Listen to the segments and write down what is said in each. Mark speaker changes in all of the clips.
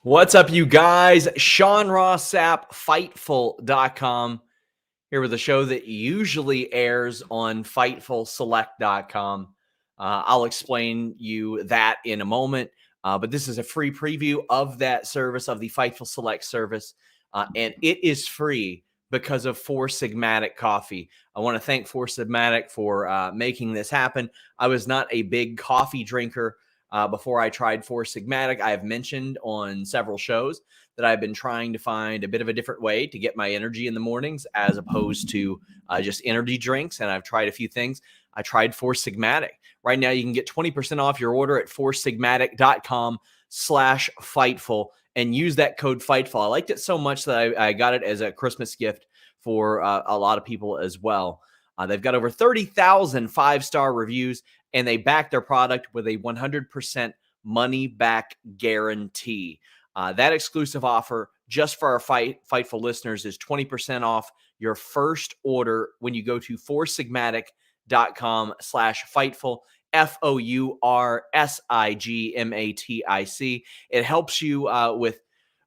Speaker 1: What's up, you guys? Sean Ross Sapp, Fightful.com, here with a show that usually airs on FightfulSelect.com. I'll explain you that in a moment, but this is a free preview of that service, of the Fightful Select service, and it is free because of Four Sigmatic Coffee. I want to thank Four Sigmatic for making this happen. I was not a big coffee drinker before I tried Four Sigmatic. I have mentioned on several shows that I've been trying to find a bit of a different way to get my energy in the mornings as opposed to just energy drinks. And I've tried a few things. I tried Four Sigmatic. Right now, you can get 20% off your order at foursigmatic.com/Fightful and use that code Fightful. I liked it so much that I got it as a Christmas gift for a lot of people as well. They've got over 30,000 five-star reviews, and they back their product with a 100% money-back guarantee. That exclusive offer just for our Fightful listeners is 20% off your first order when you go to foursigmatic.com/Fightful, FOURSIGMATIC. It helps you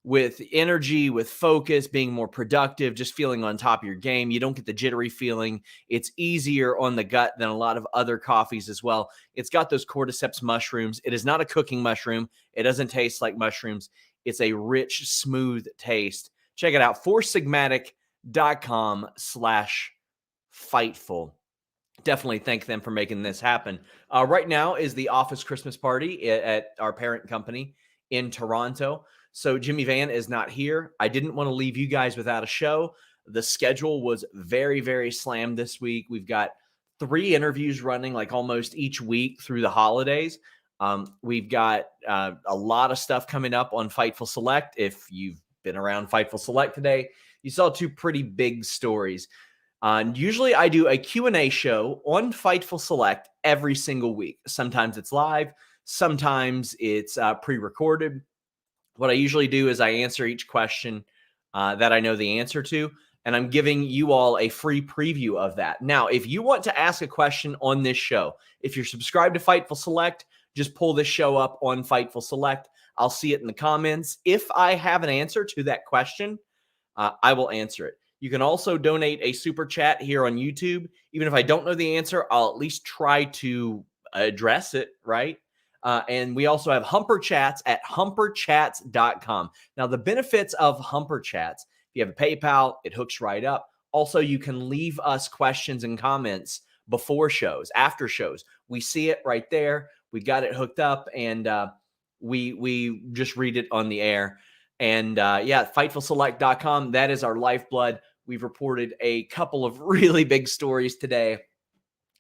Speaker 1: with energy, with focus, being more productive, just feeling on top of your game. You don't get the jittery feeling. It's easier on the gut than a lot of other coffees as well. It's got those cordyceps mushrooms. It is not a cooking mushroom. It doesn't taste like mushrooms. It's a rich, smooth taste. Check it out, foursigmatic.com/Fightful. Definitely thank them for making this happen. Right now is the office Christmas party at our parent company in Toronto. So Jimmy Van is not here. I didn't want to leave you guys without a show. The schedule was very, very slammed this week. We've got 3 interviews running like almost each week through the holidays. We've got a lot of stuff coming up on Fightful Select. If you've been around Fightful Select today, you saw 2 pretty big stories. Usually I do a Q&A show on Fightful Select every single week. Sometimes it's live. Sometimes it's pre-recorded. What I usually do is I answer each question that I know the answer to, and I'm giving you all a free preview of that. Now, if you want to ask a question on this show, if you're subscribed to Fightful Select, just pull this show up on Fightful Select. I'll see it in the comments. If I have an answer to that question, I will answer it. You can also donate a super chat here on YouTube. Even if I don't know the answer, I'll at least try to address it, right? And we also have Humper Chats at humperchats.com. Now, the benefits of Humper Chats, if you have a PayPal, it hooks right up. Also, you can leave us questions and comments before shows, after shows. We see it right there. We got it hooked up, and we just read it on the air. And yeah, FightfulSelect.com, that is our lifeblood. We've reported a couple of really big stories today.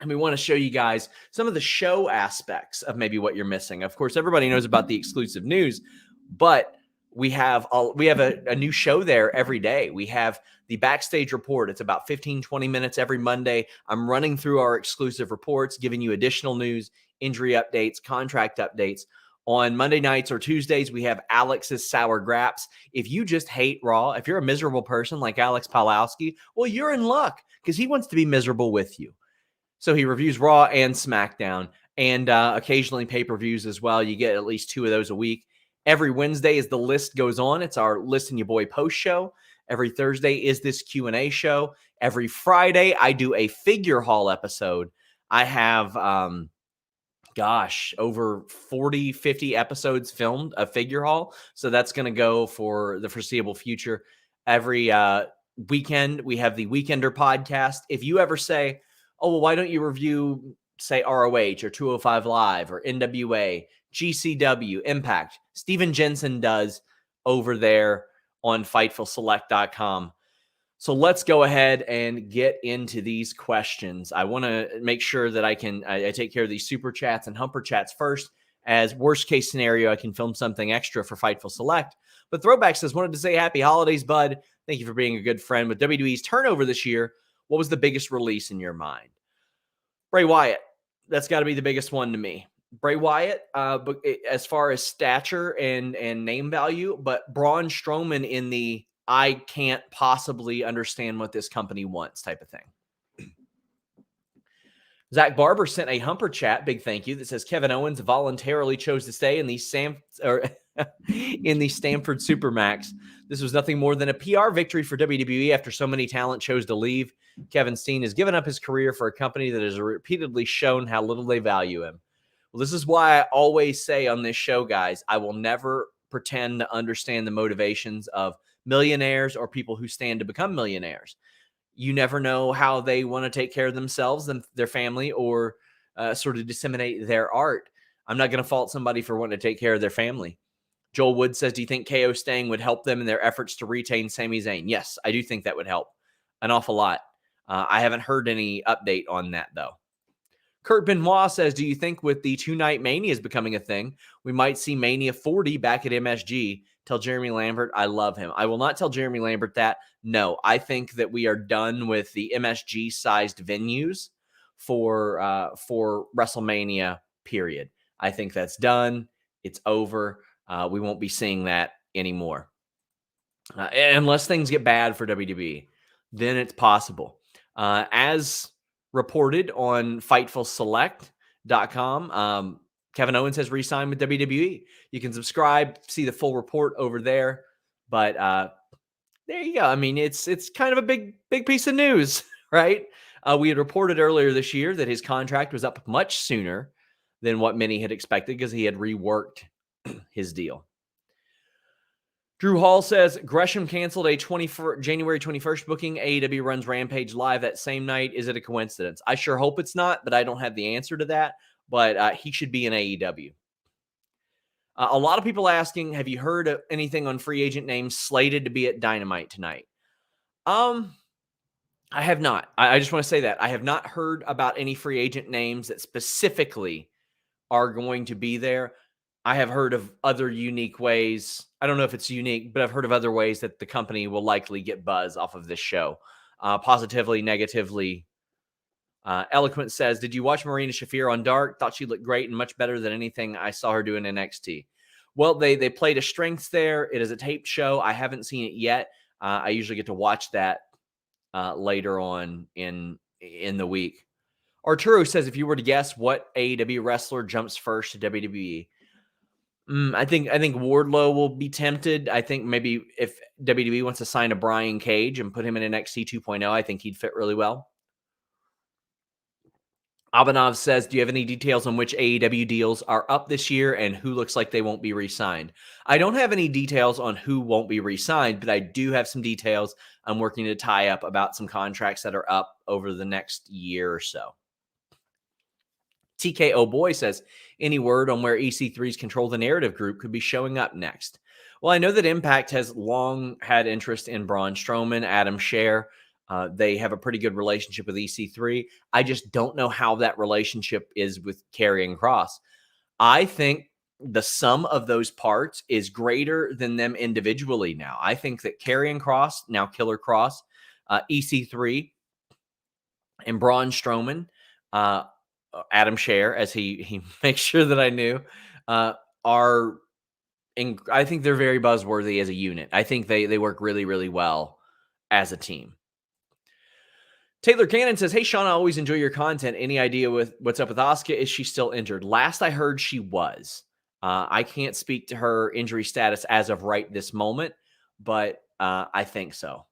Speaker 1: And we want to show you guys some of the show aspects of maybe what you're missing. Of course, everybody knows about the exclusive news, but we have a new show there every day. We have the backstage report. It's about 15, 20 minutes every Monday. I'm running through our exclusive reports, giving you additional news, injury updates, contract updates. On Monday nights or Tuesdays, we have Alex's Sour Graps. If you just hate Raw, if you're a miserable person like Alex Palowski, well, you're in luck because he wants to be miserable with you. So he reviews Raw and SmackDown and occasionally pay-per-views as well. You get at least 2 of those a week. Every Wednesday as the list goes on, it's our Listen Your Boy post show. Every Thursday is this Q&A show. Every Friday, I do a figure haul episode. I have, over 40, 50 episodes filmed a figure haul. So that's going to go for the foreseeable future. Every weekend, we have the Weekender podcast. If you ever say, oh, well, why don't you review, say, ROH or 205 Live or NWA, GCW, Impact? Steven Jensen does over there on FightfulSelect.com. So let's go ahead and get into these questions. I want to make sure that I take care of these super chats and humper chats first. As worst case scenario, I can film something extra for Fightful Select. But Throwback says, wanted to say happy holidays, bud. Thank you for being a good friend. With WWE's turnover this year, what was the biggest release in your mind? Bray Wyatt. That's got to be the biggest one to me. Bray Wyatt, but as far as stature and name value, but Braun Strowman in the I can't possibly understand what this company wants type of thing. Zach Barber sent a Humper chat, big thank you, that says Kevin Owens voluntarily chose to stay in the in the Stanford Supermax. This was nothing more than a PR victory for WWE after so many talent chose to leave. Kevin Steen has given up his career for a company that has repeatedly shown how little they value him. Well, this is why I always say on this show, guys, I will never pretend to understand the motivations of millionaires or people who stand to become millionaires. You never know how they want to take care of themselves and their family, or sort of disseminate their art. I'm not going to fault somebody for wanting to take care of their family. Joel Wood says, do you think KO staying would help them in their efforts to retain Sami Zayn? Yes, I do think that would help an awful lot. I haven't heard any update on that, though. Kurt Benoit says, do you think with the two-night Manias becoming a thing, we might see Mania 40 back at MSG? Tell Jeremy Lambert I love him. I will not tell Jeremy Lambert that. No, I think that we are done with the MSG-sized venues for WrestleMania, period. I think that's done. It's over. We won't be seeing that anymore. Unless things get bad for WWE, then it's possible. As reported on FightfulSelect.com, Kevin Owens has re-signed with WWE. You can subscribe, see the full report over there. But there you go. I mean, it's kind of a big piece of news, right? We had reported earlier this year that his contract was up much sooner than what many had expected because he had reworked his deal. Drew Hall says Gresham canceled a January 21st booking. AEW runs Rampage live that same night. Is it a coincidence? I sure hope it's not, but I don't have the answer to that. But he should be in AEW. A lot of people asking, have you heard of anything on free agent names slated to be at Dynamite tonight? I have not. I just want to say that. I have not heard about any free agent names that specifically are going to be there. I have heard of other unique ways. I don't know if it's unique, but I've heard of other ways that the company will likely get buzz off of this show. Positively, negatively. Eloquent says, did you watch Marina Shafir on Dark? Thought she looked great and much better than anything I saw her do in NXT. Well, they played a strengths there. It is a taped show. I haven't seen it yet. I usually get to watch that later on in the week. Arturo says, if you were to guess what AEW wrestler jumps first to WWE, I think Wardlow will be tempted. I think maybe if WWE wants to sign a Brian Cage and put him in NXT 2.0, I think he'd fit really well. Abanov says, do you have any details on which AEW deals are up this year and who looks like they won't be re-signed? I don't have any details on who won't be re-signed, but I do have some details I'm working to tie up about some contracts that are up over the next year or so. TKO Boy says, any word on where EC3's Control the Narrative group could be showing up next? Well, I know that Impact has long had interest in Braun Strowman, Adam Scherr. They have a pretty good relationship with EC3. I just don't know how that relationship is with Karrion Kross. I think the sum of those parts is greater than them individually now. I think that Karrion Kross, now Killer Kross, EC3, and Braun Strowman, Adam Scherr, as he makes sure that I knew, are I think they're very buzzworthy as a unit. I think they work really, really well as a team. Taylor Cannon says, hey, Sean, I always enjoy your content. Any idea with what's up with Asuka? Is she still injured? Last I heard, she was. I can't speak to her injury status as of right this moment, but I think so.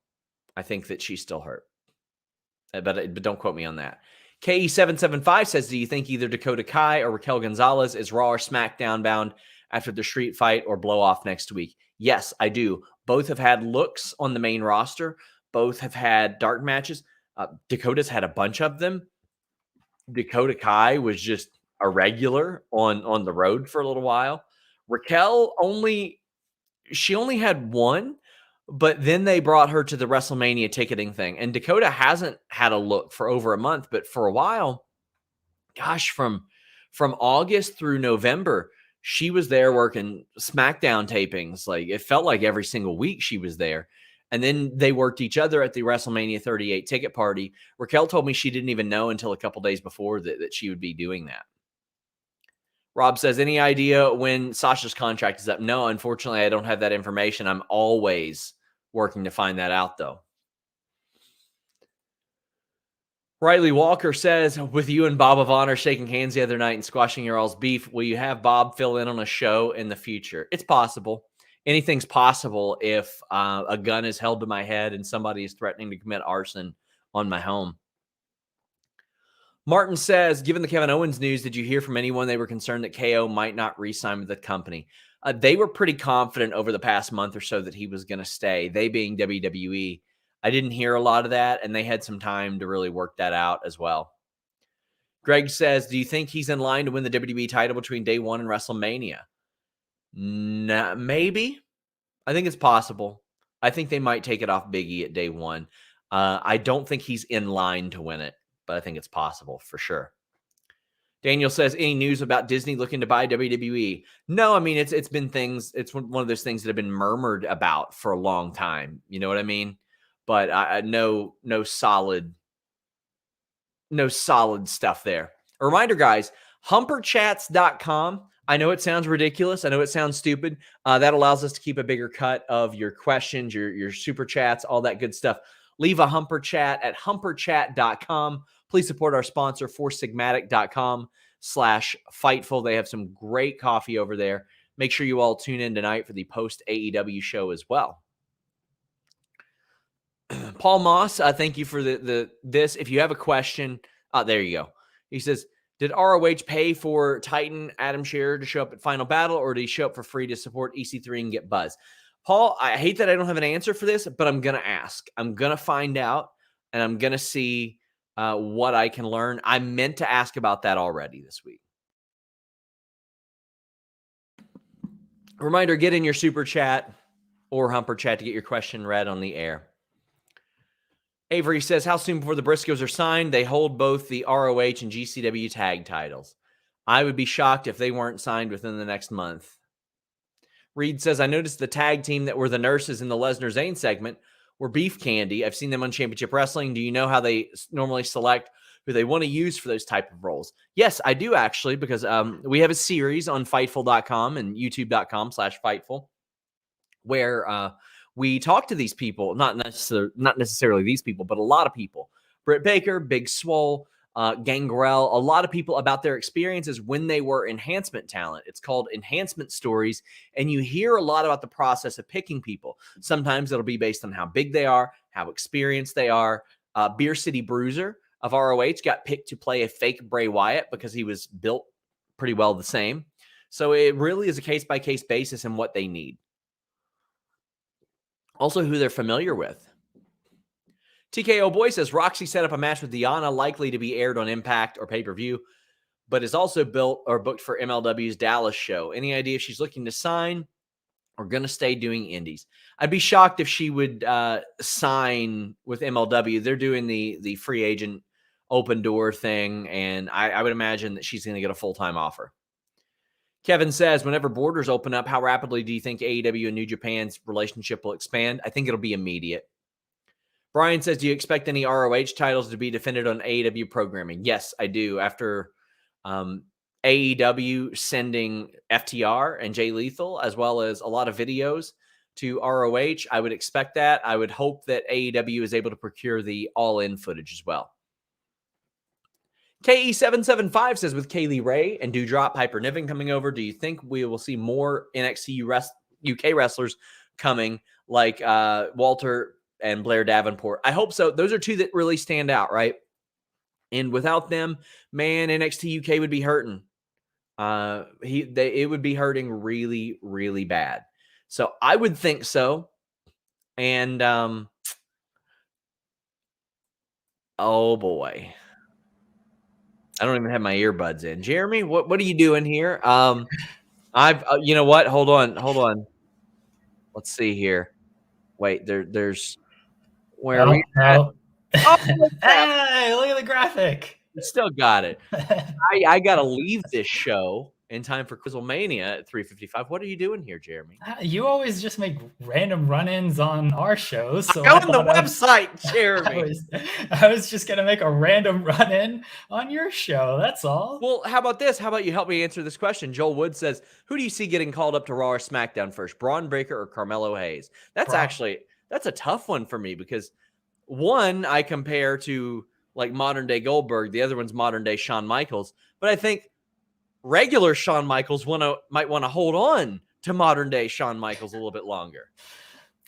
Speaker 1: I think that she's still hurt. But don't quote me on that. KE775 says, do you think either Dakota Kai or Raquel Gonzalez is Raw or SmackDown bound after the street fight or blow off next week? Yes, I do. Both have had looks on the main roster. Both have had dark matches. Dakota's had a bunch of them. Dakota Kai was just a regular on the road for a little while. Raquel only had one, but then they brought her to the WrestleMania ticketing thing. And Dakota hasn't had a look for over a month, but for a while, gosh, from August through November, she was there working SmackDown tapings. Like it felt like every single week she was there. And then they worked each other at the WrestleMania 38 ticket party. Raquel told me she didn't even know until a couple days before that she would be doing that. Rob says, any idea when Sasha's contract is up? No, unfortunately, I don't have that information. I'm always working to find that out, though. Riley Walker says, with you and Bob of Honor shaking hands the other night and squashing your all's beef, will you have Bob fill in on a show in the future? It's possible. Anything's possible if a gun is held to my head and somebody is threatening to commit arson on my home. Martin says, given the Kevin Owens news, did you hear from anyone they were concerned that KO might not re-sign with the company? They were pretty confident over the past month or so that he was going to stay, they being WWE. I didn't hear a lot of that, and they had some time to really work that out as well. Greg says, do you think he's in line to win the WWE title between day one and WrestleMania? Nah, maybe. I think it's possible. I think they might take it off Big E at day one. I don't think he's in line to win it, but I think it's possible for sure. Daniel says, any news about Disney looking to buy WWE? No, I mean, it's been things. It's one of those things that have been murmured about for a long time. You know what I mean? But no solid stuff there. A reminder, guys, humperchats.com. I know it sounds ridiculous. I know it sounds stupid. That allows us to keep a bigger cut of your questions, your super chats, all that good stuff. Leave a humper chat at humperchat.com. Please support our sponsor, foursigmatic.com/Fightful. They have some great coffee over there. Make sure you all tune in tonight for the post AEW show as well. Paul Moss, thank you for this. If you have a question, there you go. He says, did ROH pay for Titan Adam Scherer to show up at Final Battle, or did he show up for free to support EC3 and get buzz? Paul, I hate that I don't have an answer for this, but I'm going to ask. I'm going to find out, and I'm going to see what I can learn. I meant to ask about that already this week. Reminder, get in your super chat or humper chat to get your question read on the air. Avery says, how soon before the Briscoes are signed? They hold both the ROH and GCW tag titles. I would be shocked if they weren't signed within the next month. Reed says, I noticed the tag team that were the nurses in the Lesnar-Zayn segment were Beef Candy. I've seen them on Championship Wrestling. Do you know how they normally select who they want to use for those type of roles? Yes, I do actually, because we have a series on Fightful.com and YouTube.com/Fightful where we talk to these people, not necessarily these people, but a lot of people. Britt Baker, Big Swole, Gangrel, a lot of people about their experiences when they were enhancement talent. It's called Enhancement Stories, and you hear a lot about the process of picking people. Sometimes it'll be based on how big they are, how experienced they are. Beer City Bruiser of ROH got picked to play a fake Bray Wyatt because he was built pretty well the same. So it really is a case-by-case basis and what they need. Also, who they're familiar with. TKO Boy says, Roxy set up a match with Deanna, likely to be aired on Impact or pay-per-view, but is also built or booked for MLW's Dallas show. Any idea if she's looking to sign or going to stay doing indies? I'd be shocked if she would sign with MLW. They're doing the free agent open door thing, and I would imagine that she's going to get a full-time offer. Kevin says, whenever borders open up, how rapidly do you think AEW and New Japan's relationship will expand? I think it'll be immediate. Brian says, do you expect any ROH titles to be defended on AEW programming? Yes, I do. After AEW sending FTR and Jay Lethal, as well as a lot of videos to ROH, I would expect that. I would hope that AEW is able to procure the all-in footage as well. KE775 says, with Kaylee Ray and Doudrop Piper Niven coming over, do you think we will see more NXT UK wrestlers coming like Walter and Blair Davenport? I hope so. Those are two that really stand out, right? And without them, man, NXT UK would be hurting. It would be hurting really, really bad. So I would think so. And oh boy. I don't even have my earbuds in. Jeremy, what are you doing here? You know what? Hold on. Let's see here. Wait, there's where are we at?
Speaker 2: Oh, hey, look at the graphic.
Speaker 1: You still got it. I got to leave this show in time for Wrestlemania at 3:55. What are you doing here, Jeremy?
Speaker 2: You always just make random run-ins on our shows. So
Speaker 1: go on the website, Jeremy.
Speaker 2: I was just going to make a random run-in on your show. That's all.
Speaker 1: Well, how about this? How about you help me answer this question? Joel Wood says, who do you see getting called up to Raw or SmackDown first, Braun Breaker or Carmelo Hayes? That's a tough one for me because one, I compare to like modern day Goldberg. The other one's modern day Shawn Michaels. But I think regular Shawn Michaels might want to hold on to modern day Shawn Michaels a little bit longer.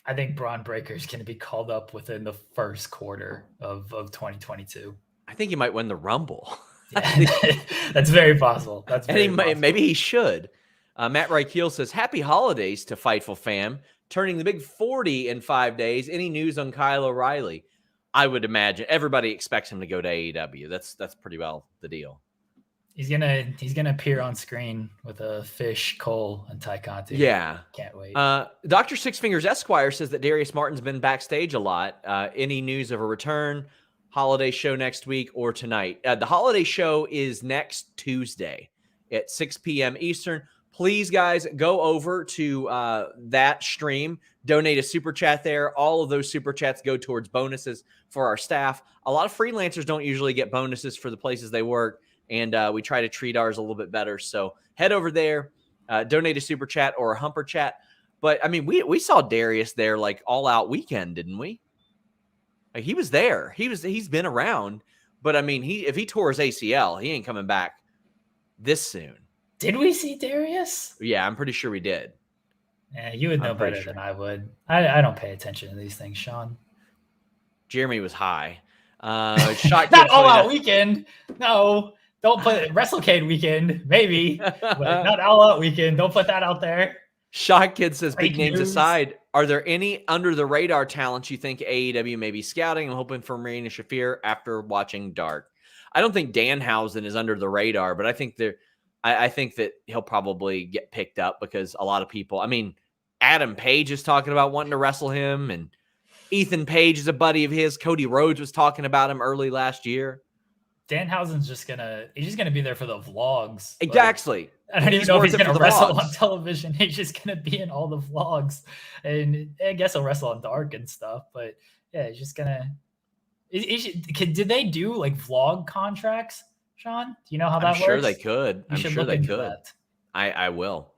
Speaker 2: I think Braun Breaker is going to be called up within the first quarter of 2022.
Speaker 1: I think he might win the Rumble.
Speaker 2: Yeah, that's very possible. That's very possible.
Speaker 1: Maybe he should. Matt Reichel says, happy holidays to Fightful fam. Turning the big 40 in 5 days. Any news on Kyle O'Reilly? I would imagine everybody expects him to go to AEW. That's pretty well the deal.
Speaker 2: He's gonna appear on screen with a Fish, Cole, and Ty Conti.
Speaker 1: Yeah,
Speaker 2: can't wait.
Speaker 1: Dr. Six Fingers Esquire says that Darius Martin's been backstage a lot. Any news of a return? Holiday show next week or tonight? The holiday show is next Tuesday at 6 p.m. Eastern. Please, guys, go over to that stream. Donate a super chat there. All of those super chats go towards bonuses for our staff. A lot of freelancers don't usually get bonuses for the places they work, and we try to treat ours a little bit better. So head over there, donate a super chat or a humper chat. But, I mean, we saw Darius there like all out weekend, didn't we? Like, he was there. He's been around. But, I mean, if he tore his ACL, he ain't coming back this soon.
Speaker 2: Did we see Darius?
Speaker 1: Yeah, I'm pretty sure we did.
Speaker 2: Yeah, you would know better than I would. I don't pay attention to these things, Sean.
Speaker 1: Jeremy was high.
Speaker 2: Not all out weekend. No, don't put WrestleCade weekend. Maybe, but not all out weekend. Don't put that out there.
Speaker 1: Shot Kid says, big names
Speaker 2: news
Speaker 1: aside, are there any under the radar talents you think AEW may be scouting? I'm hoping for Marina Shafir after watching Dark. I don't think Danhausen is under the radar, but I think I think that he'll probably get picked up because a lot of people, I mean, Adam Page is talking about wanting to wrestle him, and Ethan Page is a buddy of his. Cody Rhodes was talking about him early last year.
Speaker 2: Danhausen's just gonna be there for the vlogs.
Speaker 1: Exactly.
Speaker 2: I don't even know if he's gonna wrestle on television. He's just gonna be in all the vlogs, and I guess he'll wrestle on Dark and stuff. But yeah, he's just gonna. Did they do like vlog contracts, Sean? Do you know how that works?
Speaker 1: I'm sure they could. I'm sure they could. I will.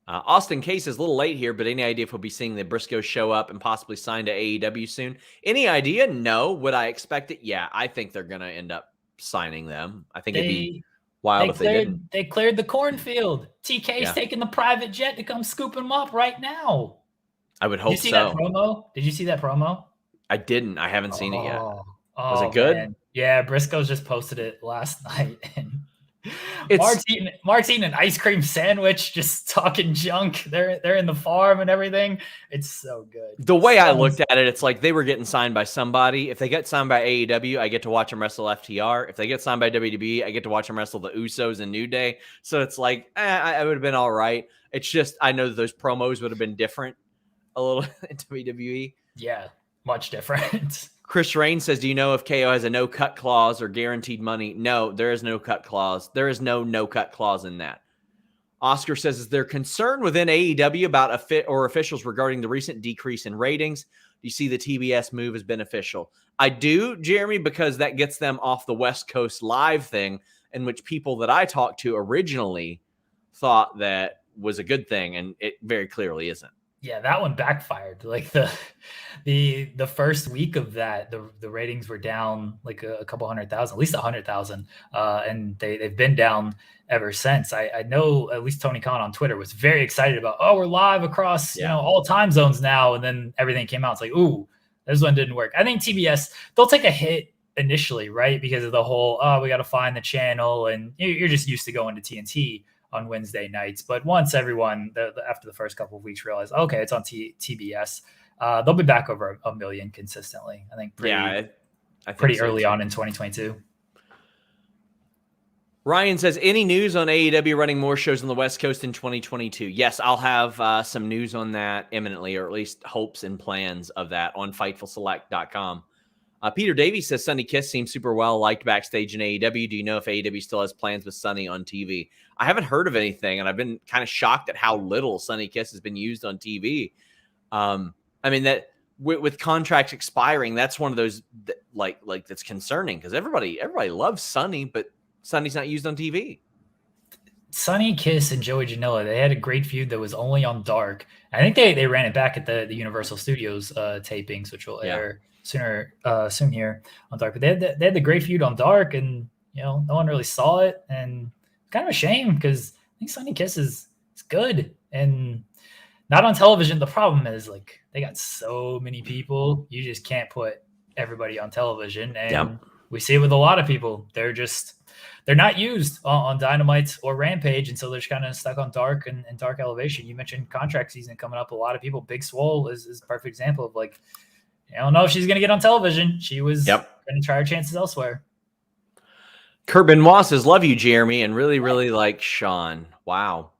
Speaker 1: Austin Case is a little late here, but any idea if we'll be seeing the Briscoes show up and possibly sign to AEW soon? Any idea? No. Would I expect it? Yeah, I think they're going to end up signing them. I think it'd be wild if they didn't.
Speaker 2: They cleared the cornfield. TK's taking the private jet to come scoop them up right now.
Speaker 1: I would hope so.
Speaker 2: Did you see that promo? Did you see that promo?
Speaker 1: I didn't. I haven't seen it yet. Was it good?
Speaker 2: Man. Yeah, Briscoes just posted it last night. And Mark's eating an ice cream sandwich, just talking junk. They're in the farm and everything. It's so good.
Speaker 1: The way I looked at it, it's like they were getting signed by somebody. If they get signed by AEW, I get to watch them wrestle FTR. If they get signed by WWE, I get to watch them wrestle the Usos and New Day. So it's like, I would have been all right. It's just, I know that those promos would have been different a little in WWE.
Speaker 2: Yeah, much different.
Speaker 1: Chris Rain says, do you know if KO has a no-cut clause or guaranteed money? No, there is no cut clause. There is no cut clause in that. Oscar says, is there concern within AEW about officials regarding the recent decrease in ratings? Do you see the TBS move as beneficial? I do, Jeremy, because that gets them off the West Coast Live thing, in which people that I talked to originally thought that was a good thing, and it very clearly isn't.
Speaker 2: Yeah, that one backfired. Like the first week of that, the ratings were down like a couple 100,000, at least 100,000, and they've been down ever since. I know at least Tony Khan on Twitter was very excited about, we're live across all time zones now, and then everything came out. It's like, ooh, this one didn't work. I think TBS, they'll take a hit initially, right, because of the whole we got to find the channel, and you're just used to going to TNT on Wednesday nights. But once everyone, after the first couple of weeks, realized, okay, it's on TBS, they'll be back over a million consistently. I think I think pretty early on in 2022.
Speaker 1: Ryan says, any news on AEW running more shows on the West Coast in 2022? Yes, I'll have some news on that imminently, or at least hopes and plans of that on FightfulSelect.com. Peter Davies says Sonny Kiss seems super well liked backstage in AEW. Do you know if AEW still has plans with Sonny on TV? I haven't heard of anything, and I've been kind of shocked at how little Sonny Kiss has been used on TV. I mean, that with contracts expiring, that's one of those that, like that's concerning, because everybody loves Sonny, but Sonny's not used on TV.
Speaker 2: Sonny Kiss and Joey Janela, they had a great feud that was only on Dark. I think they ran it back at the Universal Studios tapings, which will air soon here on Dark. But they had the great feud on Dark, and no one really saw it, and kind of a shame because I think Sonny Kiss is good and not on television. The problem is like they got so many people, you just can't put everybody on television, and we see it with a lot of people. They're not used on Dynamite or Rampage, and so they're just kind of stuck on Dark and Dark Elevation. You mentioned contract season coming up. A lot of people, Big Swole is a perfect example of like, I don't know if she's going to get on television. She was going to try her chances elsewhere.
Speaker 1: Kurt Benoit says, love you, Jeremy, and really, really like Sean. Wow.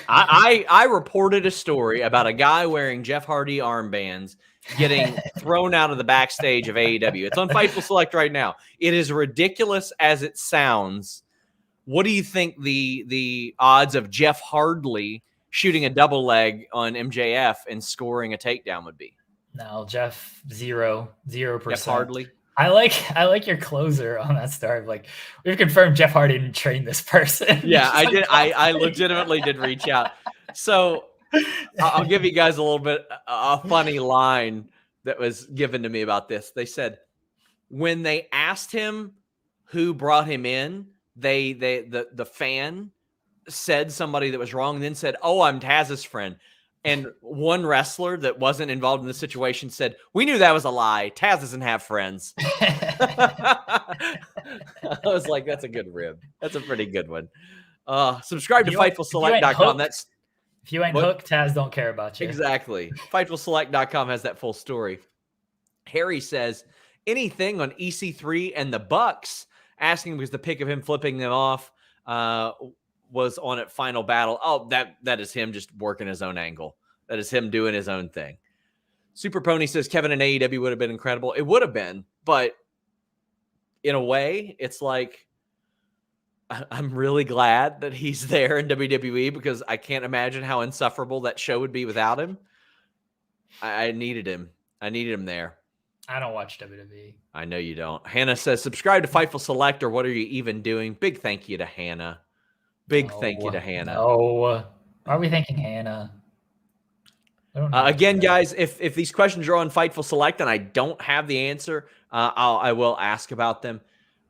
Speaker 1: I reported a story about a guy wearing Jeff Hardy armbands getting thrown out of the backstage of AEW. It's on Fightful Select right now. It is ridiculous as it sounds. What do you think the odds of Jeff Hardy shooting a double leg on MJF and scoring a takedown would be?
Speaker 2: No, Jeff, 0%.
Speaker 1: Jeff Hardy.
Speaker 2: I like your closer on that start. Like, we've confirmed Jeff Hardy didn't train this person.
Speaker 1: Yeah, I did. I legitimately did reach out. So I'll give you guys a little bit a funny line that was given to me about this. They said when they asked him who brought him in, the fan said somebody that was wrong, and then said, "Oh, I'm Taz's friend." And one wrestler that wasn't involved in the situation said, "We knew that was a lie. Taz doesn't have friends." I was like, that's a good rib. That's a pretty good one. Subscribe to FightfulSelect.com.
Speaker 2: If you ain't hooked, Taz don't care about you.
Speaker 1: Exactly. FightfulSelect.com has that full story. Harry says, anything on EC3 and the Bucks, asking because the pic of him flipping them off was on at Final Battle. Oh, that is him just working his own angle. That is him doing his own thing. Super Pony says Kevin and AEW would have been incredible. It would have been, but in a way, it's like I'm really glad that he's there in WWE because I can't imagine how insufferable that show would be without him. I needed him. I needed him there.
Speaker 2: I don't watch WWE.
Speaker 1: I know you don't. Hannah says, subscribe to Fightful Select, or what are you even doing? Big thank you to Hannah. Thank you to Hannah.
Speaker 2: Why are we thanking Hannah?
Speaker 1: Again, guys, if these questions are on Fightful Select and I don't have the answer, I will ask about them.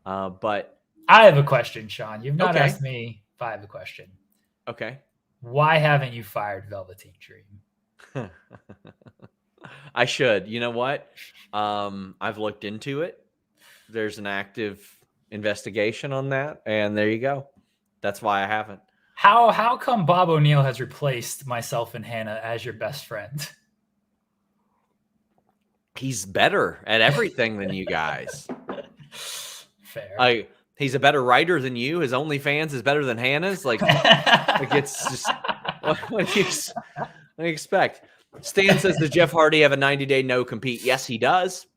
Speaker 1: But
Speaker 2: I have a question, Sean. You've not asked me if I have a question.
Speaker 1: Okay.
Speaker 2: Why haven't you fired Velveteen Dream?
Speaker 1: I should. You know what? I've looked into it. There's an active investigation on that, and there you go. That's why I haven't.
Speaker 2: How come Bob O'Neill has replaced myself and Hannah as your best friend?
Speaker 1: He's better at everything than you guys.
Speaker 2: Fair.
Speaker 1: He's a better writer than you. His OnlyFans is better than Hannah's. Like it's just what do you expect? Stan says, does Jeff Hardy have a 90-day no compete? Yes, he does.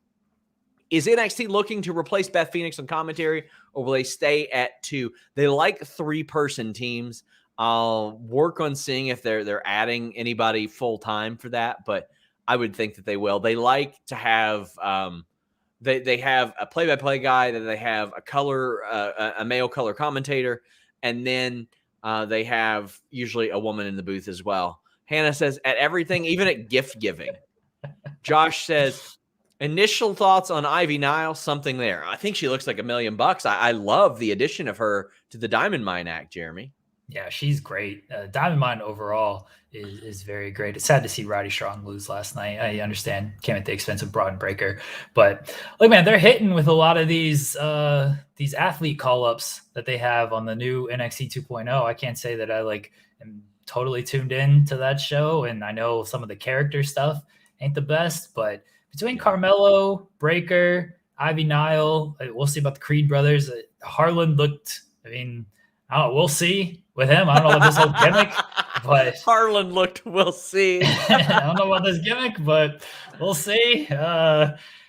Speaker 1: Is NXT looking to replace Beth Phoenix on commentary, or will they stay at 2? They like 3-person teams. I'll work on seeing if they're adding anybody full time for that, but I would think that they will. They like to have they have a play-by-play guy, that they have a male color commentator, and then they have usually a woman in the booth as well. Hannah says at everything, even at gift giving. Josh says, initial thoughts on Ivy Nile, something there. I think she looks like $1 million. I love the addition of her to the Diamond Mine act, Jeremy.
Speaker 2: Yeah, she's great. Diamond Mine overall is very great. It's sad to see Roddy Strong lose last night. I understand came at the expense of Braun Breaker, but look, man, they're hitting with a lot of these athlete call-ups that they have on the new NXT 2.0. I can't say that I am totally tuned in to that show, and I know some of the character stuff ain't the best, but between Carmelo, Breaker, Ivy Nile, we'll see about the Creed brothers. Harlan looked, we'll see with him. I don't know about this whole gimmick, but
Speaker 1: Harlan looked, we'll see.
Speaker 2: I don't know about this gimmick, but we'll see.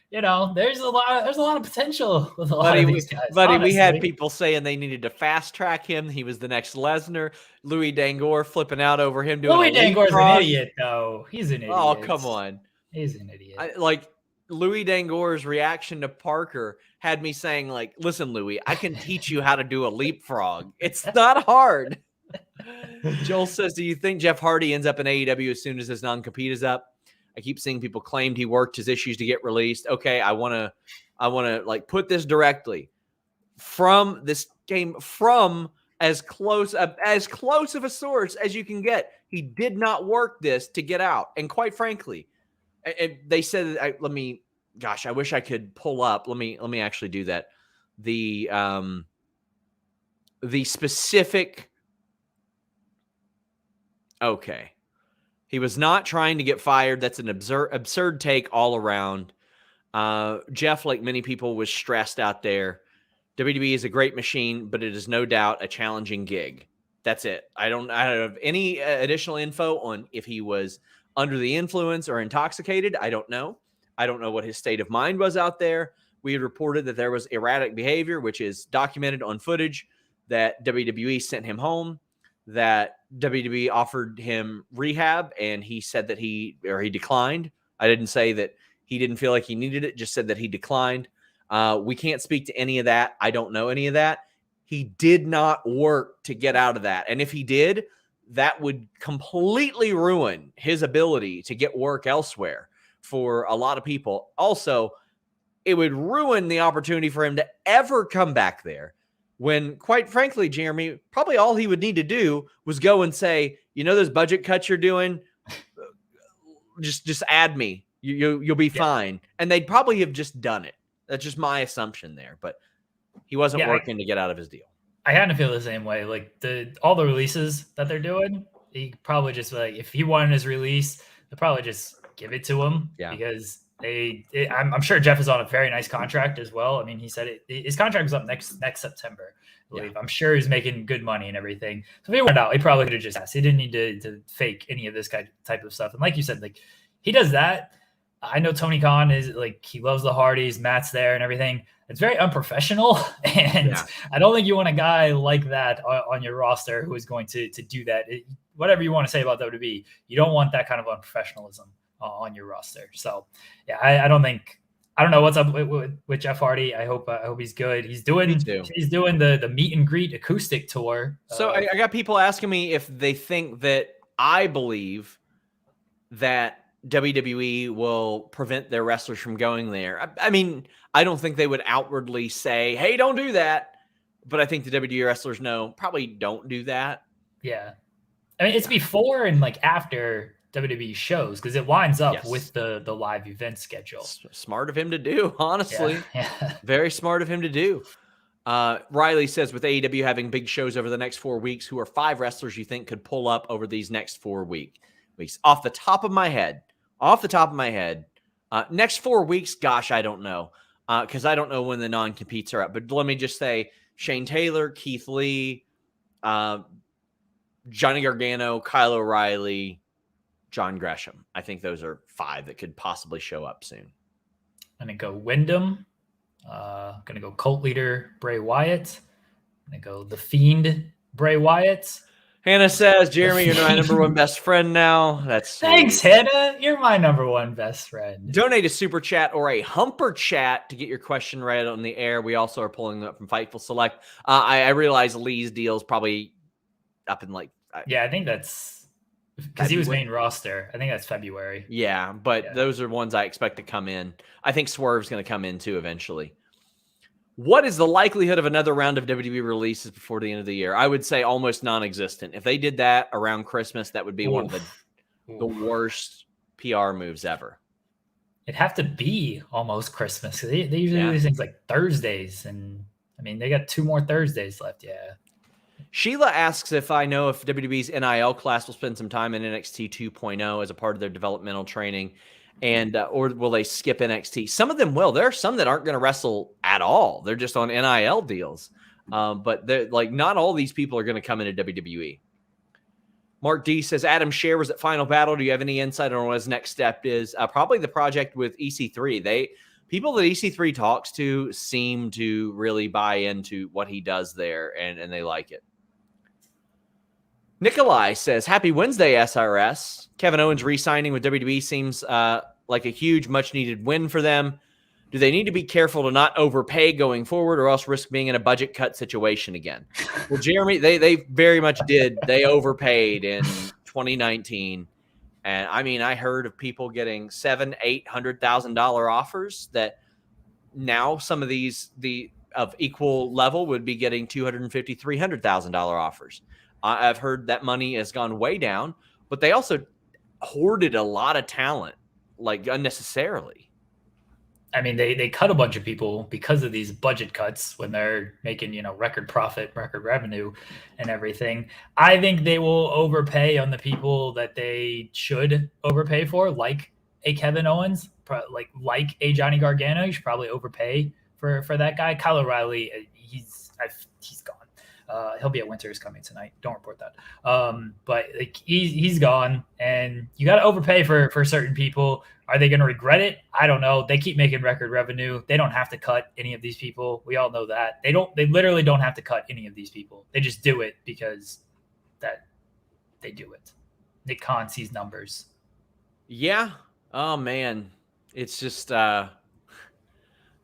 Speaker 2: There's a lot of potential with a lot of these guys.
Speaker 1: Buddy, we had people saying they needed to fast track him. He was the next Lesnar. Louis Dangor flipping out over him doing
Speaker 2: Louis Dangor's an idiot, though. He's an idiot.
Speaker 1: Oh, come on.
Speaker 2: He's an idiot.
Speaker 1: Louis Dangor's reaction to Parker had me saying, listen, Louis, I can teach you how to do a leapfrog. It's not hard. Joel says, do you think Jeff Hardy ends up in AEW as soon as his non-compete is up? I keep seeing people claimed he worked his issues to get released. Okay, I want to like put this directly. From this came from as close of a source as you can get. He did not work this to get out. And quite frankly, they said, I wish I could pull up. Let me actually do that. The specific. Okay. He was not trying to get fired. That's an absurd take all around. Jeff, like many people, was stressed out there. WWE is a great machine, but it is no doubt a challenging gig. That's it. I don't have any additional info on if he was under the influence or intoxicated. I don't know. I don't know what his state of mind was out there. We had reported that there was erratic behavior, which is documented on footage, that WWE sent him home, that WWE offered him rehab, and he said that he declined. I didn't say that he didn't feel like he needed it, just said that he declined. We can't speak to any of that. I don't know any of that. He did not work to get out of that. And if he did, that would completely ruin his ability to get work elsewhere for a lot of people. Also, it would ruin the opportunity for him to ever come back there when, quite frankly, Jeremy, probably all he would need to do was go and say, those budget cuts you're doing, just add me. You'll be fine. And they'd probably have just done it. That's just my assumption there, but he wasn't working to get out of his deal.
Speaker 2: I kind of feel the same way. Like all the releases that they're doing, he probably just if he wanted his release, they'll probably just give it to him because I'm sure Jeff is on a very nice contract as well. I mean, he said his contract was up next September, I believe. Yeah. I'm sure he's making good money and everything. So if he went out, he probably could have just asked. He didn't need to fake any of this type of stuff. And like you said, like he does that. I know Tony Khan is he loves the Hardys, Matt's there and everything. It's very unprofessional. And I don't think you want a guy like that on your roster who is going to do that. Whatever you want to say about WWE, you don't want that kind of unprofessionalism on your roster. So yeah, I don't know what's up with Jeff Hardy. I hope he's good. He's doing the meet and greet acoustic tour.
Speaker 1: So I got people asking me if they think that I believe that WWE will prevent their wrestlers from going there. I mean, I don't think they would outwardly say, hey, don't do that. But I think the WWE wrestlers probably don't do that.
Speaker 2: Yeah. I mean, it's before and after WWE shows because it winds up with the live event schedule.
Speaker 1: Smart of him to do, honestly.
Speaker 2: Yeah.
Speaker 1: Very smart of him to do. Riley says, with AEW having big shows over the next 4 weeks, who are 5 wrestlers you think could pull up over these next 4 weeks? Off the top of my head, next 4 weeks, gosh, I don't know. Because I don't know when the non-competes are up. But let me just say, Shane Taylor, Keith Lee, Johnny Gargano, Kyle O'Reilly, John Gresham. I think those are 5 that could possibly show up soon.
Speaker 2: I'm going to go Wyndham. I'm going to go Cult Leader Bray Wyatt. I'm going to go The Fiend Bray Wyatt.
Speaker 1: Hannah says, Jeremy, you're my number one best friend now.
Speaker 2: Thanks, Hannah. You're my number one best friend.
Speaker 1: Donate a super chat or a humper chat to get your question right on the air. We also are pulling up from Fightful Select. I realize Lee's deal is probably up in
Speaker 2: I think that's because he was main roster. I think that's February.
Speaker 1: Yeah, but those are ones I expect to come in. I think Swerve's going to come in too eventually. What is the likelihood of another round of WWE releases before the end of the year? I would say almost non-existent. If they did that around Christmas, that would be one of the worst PR moves ever.
Speaker 2: It'd have to be almost Christmas. They usually do these things like Thursdays. And I mean, they got 2 more Thursdays left. Yeah.
Speaker 1: Sheila asks if I know if WWE's NIL class will spend some time in NXT 2.0 as a part of their developmental training. And or will they skip NXT? Some of them will. There are some that aren't going to wrestle at all. They're just on NIL deals. But they're not all these people are going to come into WWE. Mark D says, Adam Scherr was at Final Battle. Do you have any insight on what his next step is? Probably the project with EC3. People that EC3 talks to seem to really buy into what he does there, and they like it. Nikolai says, happy Wednesday, SRS. Kevin Owens re-signing with WWE seems like a huge, much-needed win for them. Do they need to be careful to not overpay going forward or else risk being in a budget cut situation again? Well, Jeremy, they very much did. They overpaid in 2019. And I mean, I heard of people getting $700,000-$800,000 offers that now some of these of equal level would be getting $250,000-$300,000 offers. I've heard that money has gone way down, but they also hoarded a lot of talent, like unnecessarily.
Speaker 2: I mean, they cut a bunch of people because of these budget cuts when they're making, record profit, record revenue and everything. I think they will overpay on the people that they should overpay for, like a Kevin Owens, like a Johnny Gargano. You should probably overpay for that guy. Kyle O'Reilly, he's gone. He'll be at Winter's Coming tonight. Don't report that. But like he's gone, and you got to overpay for certain people. Are they going to regret it? I don't know. They keep making record revenue. They don't have to cut any of these people. We all know that. They literally don't have to cut any of these people. They just do it because that they do it. Nick Khan sees numbers.
Speaker 1: Yeah. Oh man. It's just the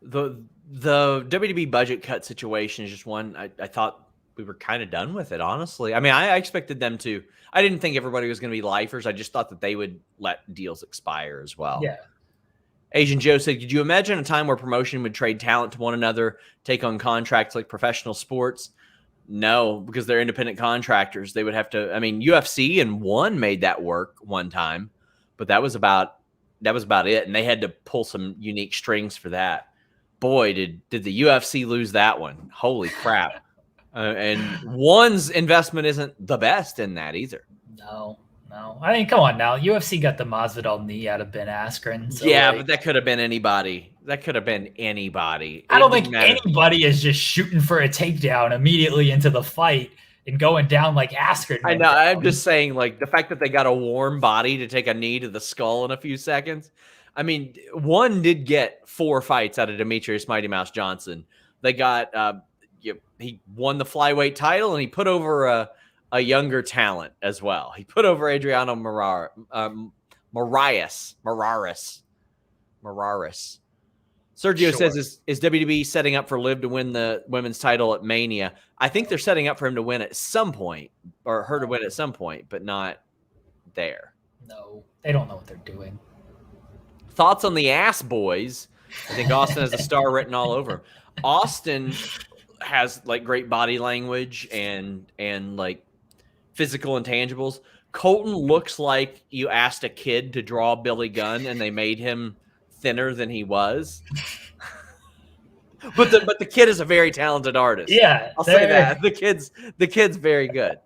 Speaker 1: WWE budget cut situation is just one I thought we were kind of done with it, honestly. I mean, I expected them to. I didn't think everybody was going to be lifers. I just thought that they would let deals expire as well.
Speaker 2: Yeah.
Speaker 1: Asian Joe said, could you imagine a time where promotion would trade talent to one another, take on contracts like professional sports? No, because they're independent contractors. They would have to. I mean, UFC and ONE made that work one time, but that was about it. And they had to pull some unique strings for that. Boy, did the UFC lose that one. Holy crap. And ONE's investment isn't the best in that either.
Speaker 2: No. I mean, come on now. UFC got the Masvidal knee out of Ben Askren. So
Speaker 1: but that could have been anybody. I
Speaker 2: don't think anybody is just shooting for a takedown immediately into the fight and going down like Askren.
Speaker 1: I know. I'm just saying, like, the fact that they got a warm body to take a knee to the skull in a few seconds. I mean, ONE did get 4 fights out of Demetrius Mighty Mouse Johnson. They got he won the flyweight title, and he put over a younger talent as well. He put over Adriano Moraes. Sergio says, is WWE setting up for Liv to win the women's title at Mania? I think they're setting up for him to win at some point, or her to win at some point, but not there.
Speaker 2: No, they don't know what they're doing.
Speaker 1: Thoughts on the Ass Boys? I think Austin has a star written all over him. Austin has like great body language and like physical intangibles. Colton looks like you asked a kid to draw Billy Gunn and they made him thinner than he was. but the kid is a very talented artist.
Speaker 2: Yeah,
Speaker 1: I'll say that. The kid's very good.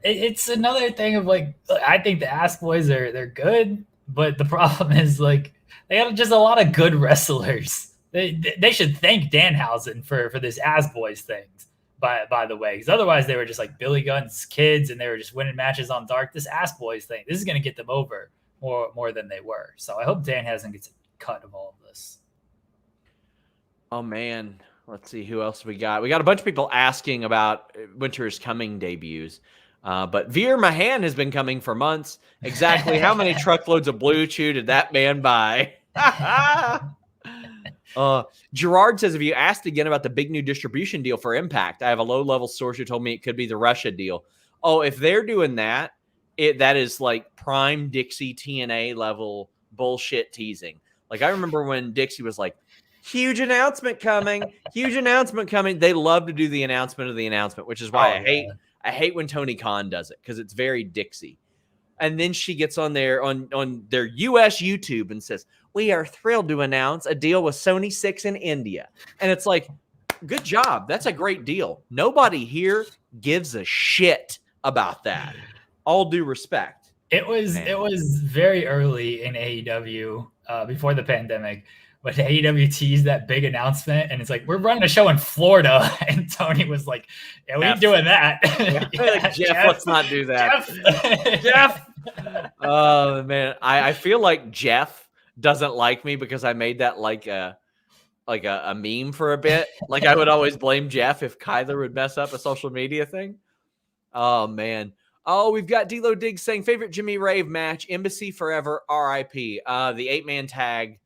Speaker 2: It's another thing of like, I think the Ass Boys they're good, but the problem is like they have just a lot of good wrestlers. They should thank Danhausen for this Ass Boys things, by the way, because otherwise they were just like Billy Gunn's kids and they were just winning matches on Dark. This Ass Boys thing, this is going to get them over more than they were. So I hope Danhausen gets a cut of all of this.
Speaker 1: Oh man, let's see who else we got. We got a bunch of people asking about Winter's Coming debuts. But Veer Mahan has been coming for months. Exactly how many truckloads of Blue Chew did that man buy? Gerard says, have you asked again about the big new distribution deal for Impact? I have a low-level source who told me it could be the Russia deal. Oh, if they're doing that, that is like prime Dixie TNA level bullshit teasing. Like, I remember when Dixie was like, huge announcement coming. They love to do the announcement of the announcement, which is why I hate when Tony Khan does it, because it's very Dixie. And then she gets on their US YouTube and says, we are thrilled to announce a deal with Sony 6 in India. And it's like, good job. That's a great deal. Nobody here gives a shit about that. All due respect.
Speaker 2: It was very early in AEW before the pandemic, but AEW teased that big announcement, and it's like, we're running a show in Florida, and Tony was like, yeah, we ain't doing that.
Speaker 1: Like, Jeff, let's not do that. Jeff. Oh, man. I feel like Jeff doesn't like me because I made that like a meme for a bit. Like, I would always blame Jeff if Kyler would mess up a social media thing. Oh, man. Oh, we've got D-Lo Diggs saying, favorite Jimmy Rave match, Embassy Forever, RIP. The 8-man tag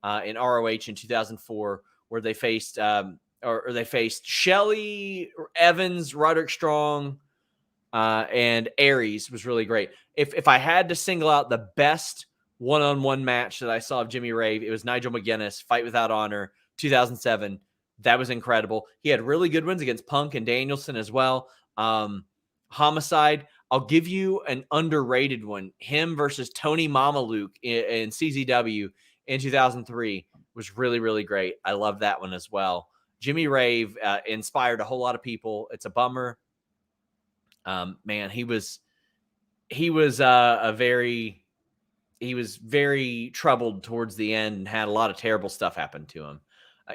Speaker 1: in ROH in 2004, where they faced or they faced Shelley, Evans, Roderick Strong, and Aries. Was really great. If I had to single out the best one-on-one match that I saw of Jimmy Rave, it was Nigel McGuinness, Fight Without Honor, 2007. That was incredible. He had really good ones against Punk and Danielson as well. Homicide. I'll give you an underrated one. Him versus Tony Mamaluke in CZW in 2003 was really, really great. I love that one as well. Jimmy Rave inspired a whole lot of people. It's a bummer. Man, he was very troubled towards the end and had a lot of terrible stuff happen to him.